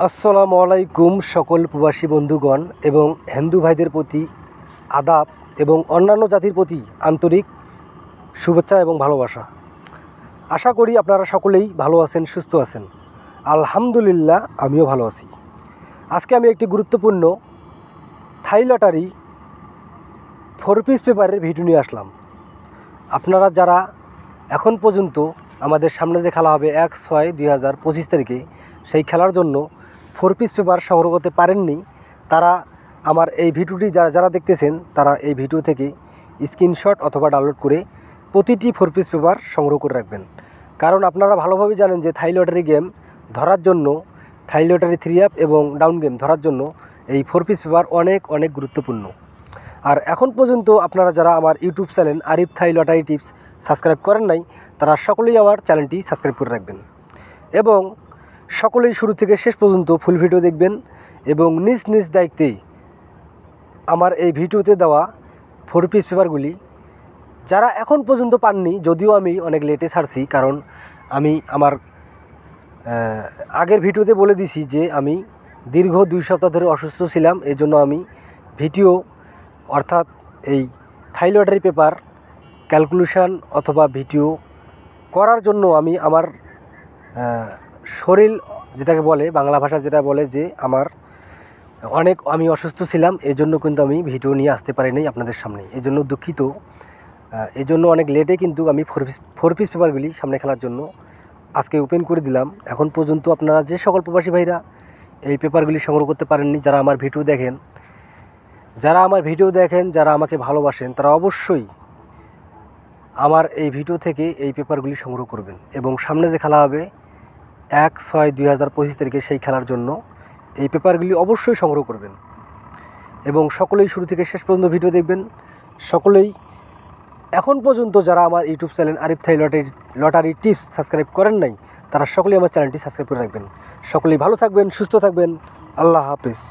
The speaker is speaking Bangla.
আসসালামু আলাইকুম সকল প্রবাসী বন্ধুগণ এবং হিন্দু ভাইদের প্রতি আদাব এবং অন্যান্য জাতির প্রতি আন্তরিক শুভেচ্ছা এবং ভালোবাসা। আশা করি আপনারা সকলেই ভালো আছেন, সুস্থ আছেন। আলহামদুলিল্লাহ, আমিও ভালো আছি। আজকে আমি একটি গুরুত্বপূর্ণ থাই লটারি 4 পিস পেপারের ভিডিও নিয়ে আসলাম। আপনারা যারা এখন পর্যন্ত আমাদের সামনে যে খেলা হবে 1/6/2025 তারিখে সেই খেলার জন্য 4 পিস পেপার সংগ্রহ করতে পারেননি, তারা আমার এই ভিডিওটি যারা দেখতেছেন তারা এই ভিডিও থেকে স্ক্রিনশট অথবা ডাউনলোড করে প্রতিটি 4 পিস পেপার সংগ্রহ করে রাখবেন। কারণ আপনারা ভালোভাবে জানেন যে থাই লটারি গেম ধরার জন্য, থাই লটারি 3 আপ এবং ডাউন গেম ধরার জন্য এই 4 পিস পেপার অনেক গুরুত্বপূর্ণ। আর এখন পর্যন্ত আপনারা যারা আমার ইউটিউব চ্যানেল আরিফ থাই লটারি টিপস সাবস্ক্রাইব করেন নাই, তারা সকলেই আমার চ্যানেলটি সাবস্ক্রাইব করে রাখবেন এবং সকলেই শুরু থেকে শেষ পর্যন্ত ফুল ভিডিও দেখবেন এবং নিজ দায়িত্বে আমার এই ভিডিওতে দেওয়া 4 পিস পেপারগুলি যারা এখন পর্যন্ত পাননি, যদিও আমি অনেক লেটে ছাড়ছি, কারণ আমি আমার আগের ভিডিওতে বলে দিছি যে আমি দীর্ঘ 2 সপ্তাহ ধরে অসুস্থ ছিলাম। এই জন্য আমি ভিডিও অর্থাৎ এই থাই লটারি পেপার ক্যালকুলেশন অথবা ভিডিও করার জন্য আমি আমার শরীর যেটাকে বলে, বাংলা ভাষা যেটা বলে যে আমি অসুস্থ ছিলাম, এজন্য কিন্তু আমি ভিডিও নিয়ে আসতে পারিনি আপনাদের সামনে। এজন্য দুঃখিত। এজন্য অনেক লেটে কিন্তু আমি 4 পিস পেপারগুলি সামনে খেলার জন্য আজকে ওপেন করে দিলাম। এখন পর্যন্ত আপনারা যে সকল প্রবাসী ভাইরা এই পেপারগুলি সংগ্রহ করতে পারেননি, যারা আমার ভিডিও দেখেন, যারা আমাকে ভালোবাসেন, তারা অবশ্যই আমার এই ভিডিও থেকে এই পেপারগুলি সংগ্রহ করবেন এবং সামনে যে খেলা হবে 1/6/2025 তারিখে সেই খেলার জন্য এই পেপারগুলি অবশ্যই সংগ্রহ করবেন এবং সকলেই শুরু থেকে শেষ পর্যন্ত ভিডিও দেখবেন। সকলেই এখন পর্যন্ত যারা আমার ইউটিউব চ্যানেল আরিফ থাই লটারি টিপস সাবস্ক্রাইব করেন নাই, তারা সকলেই আমার চ্যানেলটি সাবস্ক্রাইব করে রাখবেন। সকলেই ভালো থাকবেন, সুস্থ থাকবেন। আল্লাহ হাফেজ।